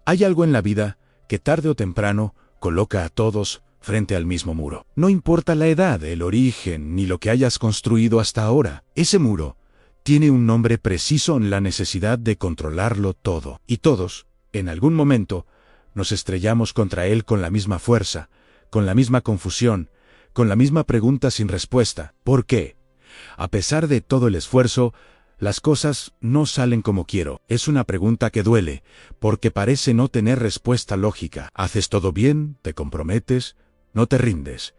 Hay algo en la vida que tarde o temprano coloca a todos frente al mismo muro. No importa la edad, el origen, ni lo que hayas construido hasta ahora. Ese muro tiene un nombre preciso en la necesidad de controlarlo todo. Y todos, en algún momento, nos estrellamos contra él con la misma fuerza, con la misma confusión, con la misma pregunta sin respuesta. ¿Por qué? A pesar de todo el esfuerzo, las cosas no salen como quiero. Es una pregunta que duele, porque parece no tener respuesta lógica. Haces todo bien, te comprometes, no te rindes.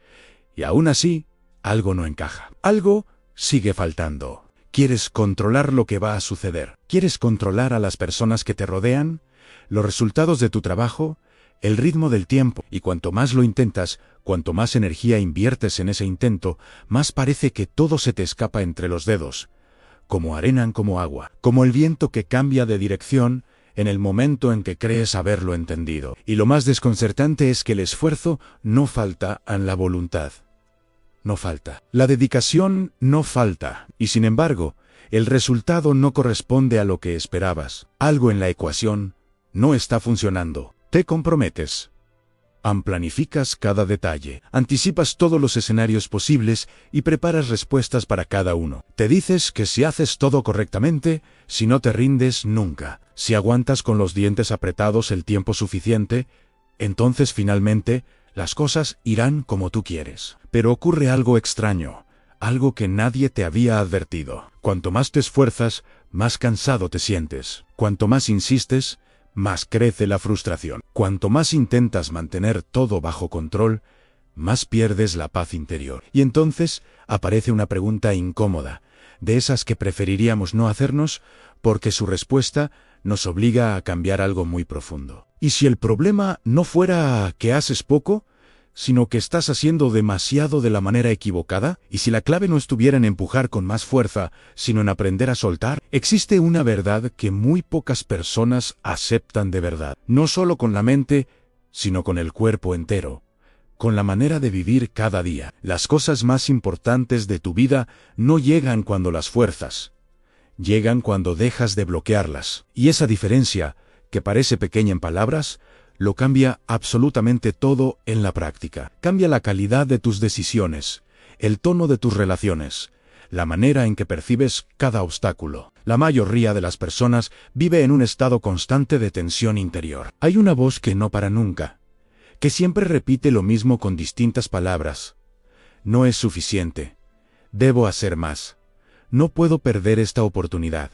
Y aún así, algo no encaja. Algo sigue faltando. ¿Quieres controlar lo que va a suceder? ¿Quieres controlar a las personas que te rodean? ¿Los resultados de tu trabajo? ¿El ritmo del tiempo? Y cuanto más lo intentas, cuanto más energía inviertes en ese intento, más parece que todo se te escapa entre los dedos. Como arena, como agua, como el viento que cambia de dirección en el momento en que crees haberlo entendido. Y lo más desconcertante es que el esfuerzo no falta en la voluntad. No falta. La dedicación no falta. Y sin embargo, el resultado no corresponde a lo que esperabas. Algo en la ecuación no está funcionando. Te comprometes. Planificas cada detalle, anticipas todos los escenarios posibles y preparas respuestas para cada uno. Te dices que si haces todo correctamente, si no te rindes nunca, si aguantas con los dientes apretados el tiempo suficiente, entonces finalmente las cosas irán como tú quieres. Pero ocurre algo extraño, algo que nadie te había advertido. Cuanto más te esfuerzas, más cansado te sientes. Cuanto más insistes, más crece la frustración. Cuanto más intentas mantener todo bajo control, más pierdes la paz interior. Y entonces aparece una pregunta incómoda, de esas que preferiríamos no hacernos, porque su respuesta nos obliga a cambiar algo muy profundo. ¿Y si el problema no fuera que haces poco, sino que estás haciendo demasiado de la manera equivocada? ¿Y si la clave no estuviera en empujar con más fuerza, sino en aprender a soltar? Existe una verdad que muy pocas personas aceptan de verdad, no solo con la mente, sino con el cuerpo entero, con la manera de vivir cada día. Las cosas más importantes de tu vida no llegan cuando las fuerzas, llegan cuando dejas de bloquearlas. Y esa diferencia, que parece pequeña en palabras, lo cambia absolutamente todo en la práctica. Cambia la calidad de tus decisiones, el tono de tus relaciones, la manera en que percibes cada obstáculo. La mayoría de las personas vive en un estado constante de tensión interior. Hay una voz que no para nunca, que siempre repite lo mismo con distintas palabras. No es suficiente. Debo hacer más. No puedo perder esta oportunidad.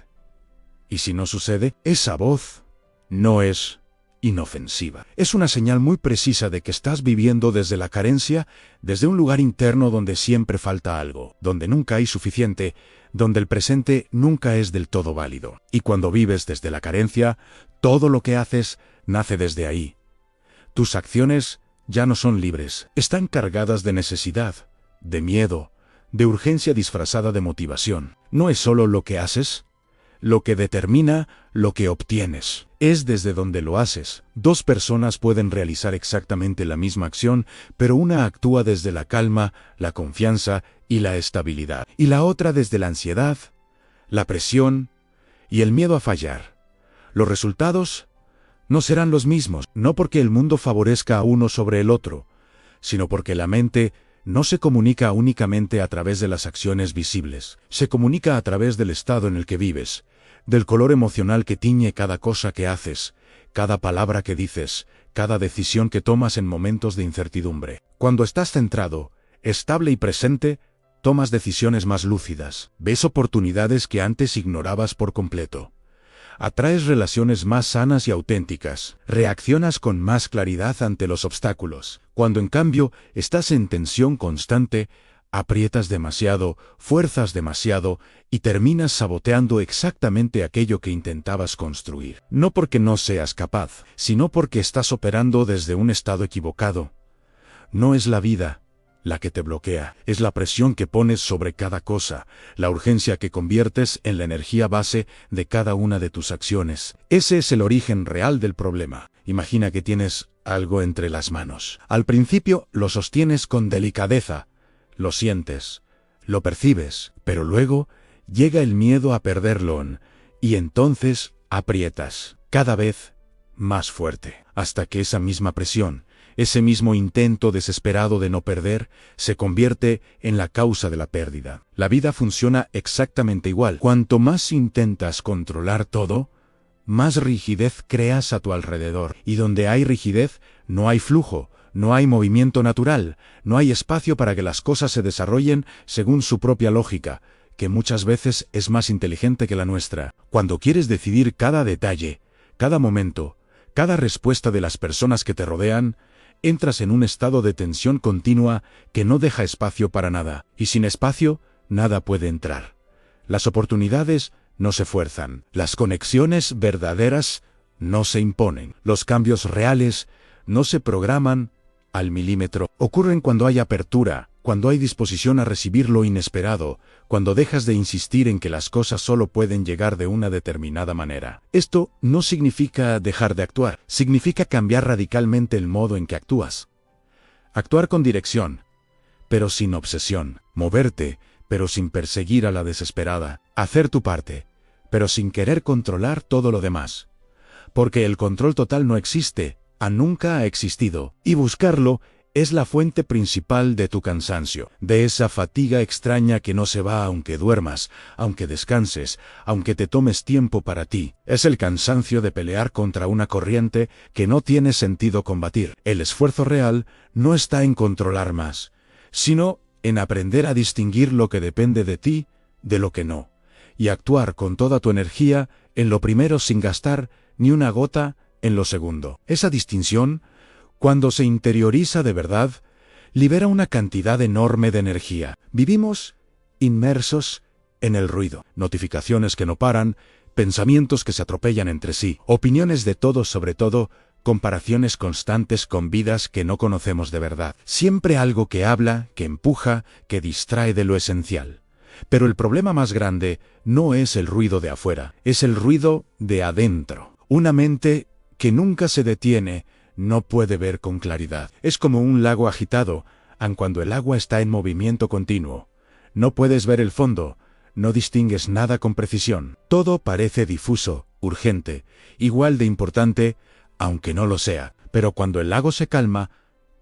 Y si no sucede, esa voz no es inofensiva. Es una señal muy precisa de que estás viviendo desde la carencia, desde un lugar interno donde siempre falta algo, donde nunca hay suficiente, donde el presente nunca es del todo válido. Y cuando vives desde la carencia, todo lo que haces nace desde ahí. Tus acciones ya no son libres, están cargadas de necesidad, de miedo, de urgencia disfrazada de motivación. No es solo lo que haces, lo que determina lo que obtienes. Es desde donde lo haces. Dos personas pueden realizar exactamente la misma acción, pero una actúa desde la calma, la confianza y la estabilidad, y la otra desde la ansiedad, la presión y el miedo a fallar. Los resultados no serán los mismos, no porque el mundo favorezca a uno sobre el otro, sino porque la mente no se comunica únicamente a través de las acciones visibles, se comunica a través del estado en el que vives, del color emocional que tiñe cada cosa que haces, cada palabra que dices, cada decisión que tomas en momentos de incertidumbre. Cuando estás centrado, estable y presente, tomas decisiones más lúcidas, ves oportunidades que antes ignorabas por completo. Atraes relaciones más sanas y auténticas, reaccionas con más claridad ante los obstáculos. Cuando en cambio estás en tensión constante, aprietas demasiado, fuerzas demasiado y terminas saboteando exactamente aquello que intentabas construir. No porque no seas capaz, sino porque estás operando desde un estado equivocado. No es la vida la que te bloquea, es la presión que pones sobre cada cosa, la urgencia que conviertes en la energía base de cada una de tus acciones. Ese es el origen real del problema. Imagina que tienes algo entre las manos. Al principio lo sostienes con delicadeza, lo sientes, lo percibes, pero luego llega el miedo a perderlo y entonces aprietas cada vez más fuerte, hasta que esa misma presión, ese mismo intento desesperado de no perder, se convierte en la causa de la pérdida. La vida funciona exactamente igual. Cuanto más intentas controlar todo, más rigidez creas a tu alrededor. Y donde hay rigidez, no hay flujo, no hay movimiento natural, no hay espacio para que las cosas se desarrollen según su propia lógica, que muchas veces es más inteligente que la nuestra. Cuando quieres decidir cada detalle, cada momento, cada respuesta de las personas que te rodean, entras en un estado de tensión continua que no deja espacio para nada. Y sin espacio, nada puede entrar. Las oportunidades no se fuerzan. Las conexiones verdaderas no se imponen. Los cambios reales no se programan al milímetro. Ocurren cuando hay apertura, cuando hay disposición a recibir lo inesperado, cuando dejas de insistir en que las cosas solo pueden llegar de una determinada manera. Esto no significa dejar de actuar, significa cambiar radicalmente el modo en que actúas. Actuar con dirección, pero sin obsesión. Moverte, pero sin perseguir a la desesperada. Hacer tu parte, pero sin querer controlar todo lo demás. Porque el control total no existe, nunca ha existido, y buscarlo es la fuente principal de tu cansancio, de esa fatiga extraña que no se va aunque duermas, aunque descanses, aunque te tomes tiempo para ti. Es el cansancio de pelear contra una corriente que no tiene sentido combatir. El esfuerzo real no está en controlar más, sino en aprender a distinguir lo que depende de ti de lo que no, y actuar con toda tu energía en lo primero sin gastar ni una gota en lo segundo. Esa distinción, cuando se interioriza de verdad, libera una cantidad enorme de energía. Vivimos inmersos en el ruido, notificaciones que no paran, pensamientos que se atropellan entre sí, opiniones de todos sobre todo, comparaciones constantes con vidas que no conocemos de verdad. Siempre algo que habla, que empuja, que distrae de lo esencial. Pero el problema más grande no es el ruido de afuera, es el ruido de adentro. Una mente que nunca se detiene, no puede ver con claridad. Es como un lago agitado, aun cuando el agua está en movimiento continuo. No puedes ver el fondo, no distingues nada con precisión. Todo parece difuso, urgente, igual de importante, aunque no lo sea. Pero cuando el lago se calma,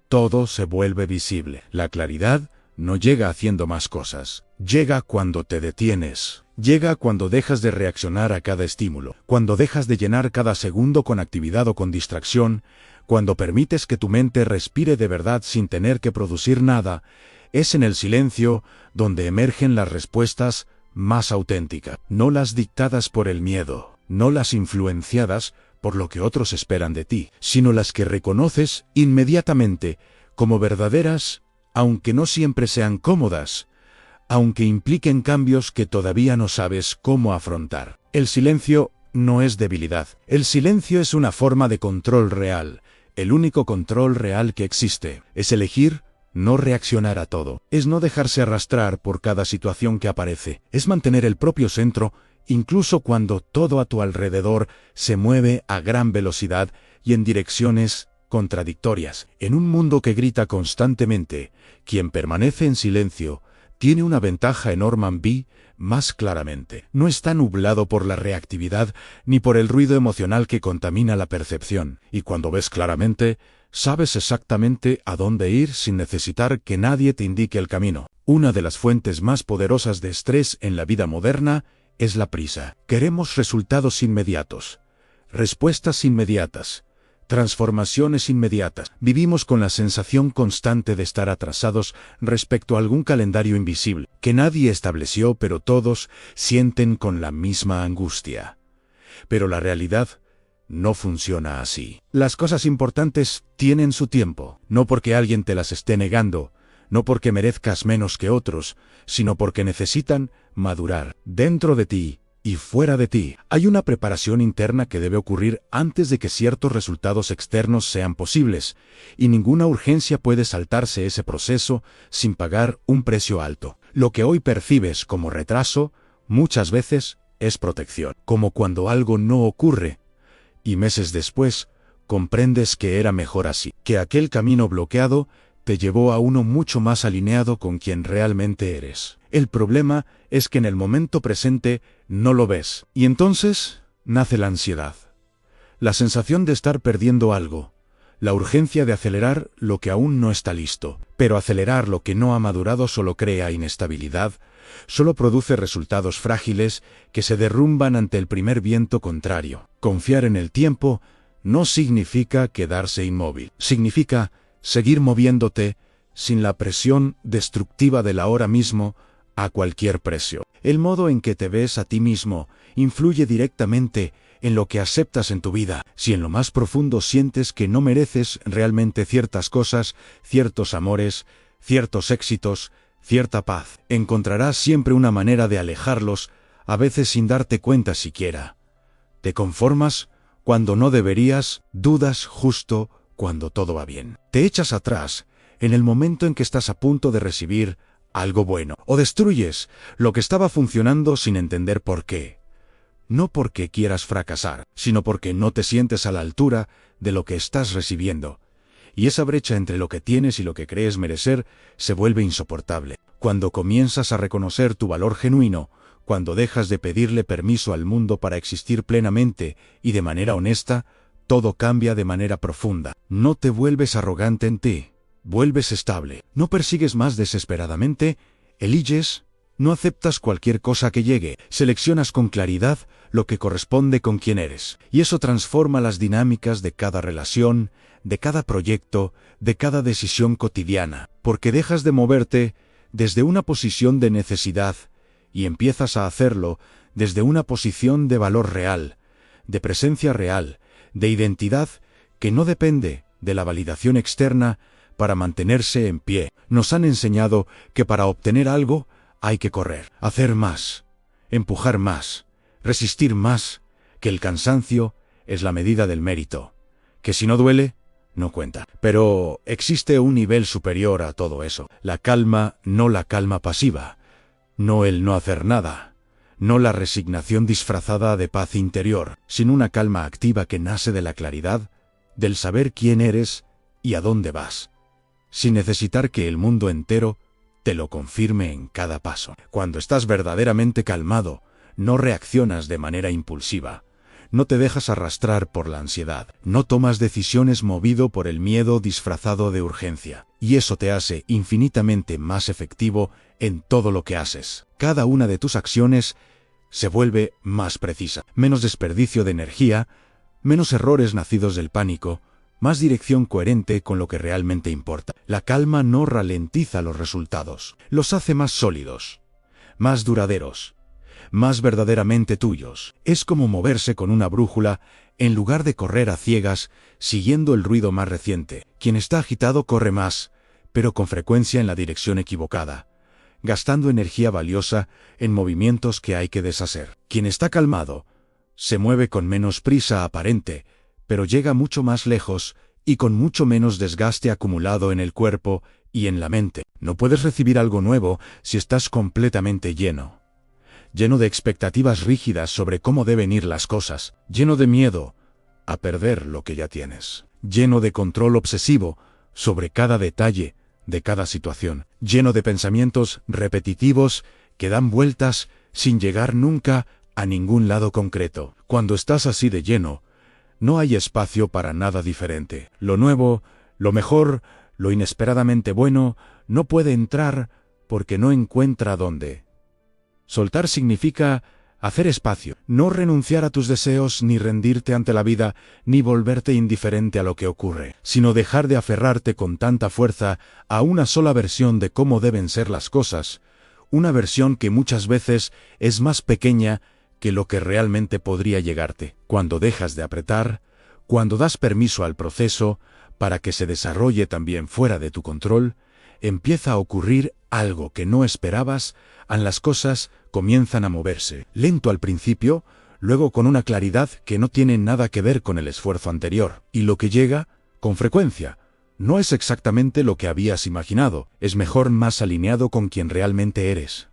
todo se vuelve visible. La claridad no llega haciendo más cosas. Llega cuando te detienes. Llega cuando dejas de reaccionar a cada estímulo. Cuando dejas de llenar cada segundo con actividad o con distracción. Cuando permites que tu mente respire de verdad sin tener que producir nada. Es en el silencio donde emergen las respuestas más auténticas. No las dictadas por el miedo. No las influenciadas por lo que otros esperan de ti. Sino las que reconoces inmediatamente como verdaderas, aunque no siempre sean cómodas, aunque impliquen cambios que todavía no sabes cómo afrontar. El silencio no es debilidad. El silencio es una forma de control real. El único control real que existe. Es elegir no reaccionar a todo. Es no dejarse arrastrar por cada situación que aparece. Es mantener el propio centro, incluso cuando todo a tu alrededor se mueve a gran velocidad y en direcciones contradictorias. En un mundo que grita constantemente, quien permanece en silencio tiene una ventaja en Norman B. más claramente. No está nublado por la reactividad ni por el ruido emocional que contamina la percepción. Y cuando ves claramente, sabes exactamente a dónde ir sin necesitar que nadie te indique el camino. Una de las fuentes más poderosas de estrés en la vida moderna es la prisa. Queremos resultados inmediatos, respuestas inmediatas, transformaciones inmediatas. Vivimos con la sensación constante de estar atrasados respecto a algún calendario invisible, que nadie estableció pero todos sienten con la misma angustia. Pero la realidad no funciona así. Las cosas importantes tienen su tiempo, no porque alguien te las esté negando, no porque merezcas menos que otros, sino porque necesitan madurar dentro de ti y fuera de ti. Hay una preparación interna que debe ocurrir antes de que ciertos resultados externos sean posibles, y ninguna urgencia puede saltarse ese proceso sin pagar un precio alto. Lo que hoy percibes como retraso, muchas veces es protección. Como cuando algo no ocurre, y meses después, comprendes que era mejor así, que aquel camino bloqueado te llevó a uno mucho más alineado con quien realmente eres. El problema es que en el momento presente no lo ves, y entonces nace la ansiedad. la sensación de estar perdiendo algo, la urgencia de acelerar lo que aún no está listo. Pero acelerar lo que no ha madurado solo crea inestabilidad, solo produce resultados frágiles que se derrumban ante el primer viento contrario. Confiar en el tiempo no significa quedarse inmóvil, significa seguir moviéndote sin la presión destructiva del ahora mismo a cualquier precio. El modo en que te ves a ti mismo influye directamente en lo que aceptas en tu vida. Si en lo más profundo sientes que no mereces realmente ciertas cosas, ciertos amores, ciertos éxitos, cierta paz, encontrarás siempre una manera de alejarlos, a veces sin darte cuenta siquiera. Te conformas cuando no deberías, dudas justo cuando todo va bien. Te echas atrás en el momento en que estás a punto de recibir algo bueno, o destruyes lo que estaba funcionando sin entender por qué. No porque quieras fracasar, sino porque no te sientes a la altura de lo que estás recibiendo. Y esa brecha entre lo que tienes y lo que crees merecer se vuelve insoportable. Cuando comienzas a reconocer tu valor genuino, cuando dejas de pedirle permiso al mundo para existir plenamente y de manera honesta, todo cambia de manera profunda. No te vuelves arrogante en ti, vuelves estable. No persigues más desesperadamente, eliges. No aceptas cualquier cosa que llegue, seleccionas con claridad lo que corresponde con quien eres. Y eso transforma las dinámicas de cada relación, de cada proyecto, de cada decisión cotidiana, porque dejas de moverte desde una posición de necesidad y empiezas a hacerlo desde una posición de valor real, de presencia real, de identidad que no depende de la validación externa para mantenerse en pie. Nos han enseñado que para obtener algo hay que correr, hacer más, empujar más, resistir más, que el cansancio es la medida del mérito, que si no duele, no cuenta. Pero existe un nivel superior a todo eso. La calma, no la calma pasiva, no el no hacer nada, no la resignación disfrazada de paz interior, sino una calma activa que nace de la claridad, del saber quién eres y a dónde vas, sin necesitar que el mundo entero te lo confirme en cada paso. Cuando estás verdaderamente calmado, no reaccionas de manera impulsiva, no te dejas arrastrar por la ansiedad, no tomas decisiones movido por el miedo disfrazado de urgencia, y eso te hace infinitamente más efectivo en todo lo que haces. Cada una de tus acciones se vuelve más precisa, menos desperdicio de energía, menos errores nacidos del pánico, más dirección coherente con lo que realmente importa. La calma no ralentiza los resultados, los hace más sólidos, más duraderos, más verdaderamente tuyos. Es como moverse con una brújula en lugar de correr a ciegas siguiendo el ruido más reciente. Quien está agitado corre más, pero con frecuencia en la dirección equivocada, gastando energía valiosa en movimientos que hay que deshacer. Quien está calmado se mueve con menos prisa aparente, pero llega mucho más lejos y con mucho menos desgaste acumulado en el cuerpo y en la mente. No puedes recibir algo nuevo si estás completamente lleno de expectativas rígidas sobre cómo deben ir las cosas, lleno de miedo a perder lo que ya tienes, lleno de control obsesivo sobre cada detalle de cada situación, lleno de pensamientos repetitivos que dan vueltas sin llegar nunca a ningún lado concreto. Cuando estás así de lleno, no hay espacio para nada diferente. Lo nuevo, lo mejor, lo inesperadamente bueno, no puede entrar porque no encuentra dónde. Soltar significa hacer espacio, no renunciar a tus deseos, ni rendirte ante la vida, ni volverte indiferente a lo que ocurre, sino dejar de aferrarte con tanta fuerza a una sola versión de cómo deben ser las cosas, una versión que muchas veces es más pequeña que lo que realmente podría llegarte. Cuando dejas de apretar, cuando das permiso al proceso para que se desarrolle también fuera de tu control, empieza a ocurrir algo que no esperabas, las cosas comienzan a moverse, lento al principio, luego con una claridad que no tiene nada que ver con el esfuerzo anterior, y lo que llega, con frecuencia, no es exactamente lo que habías imaginado, es mejor más alineado con quien realmente eres,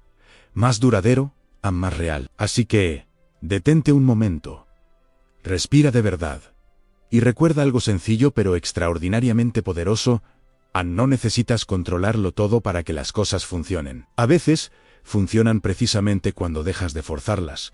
más duradero, más real. Así que, detente un momento, respira de verdad, y recuerda algo sencillo pero extraordinariamente poderoso: no necesitas controlarlo todo para que las cosas funcionen. A veces, funcionan precisamente cuando dejas de forzarlas.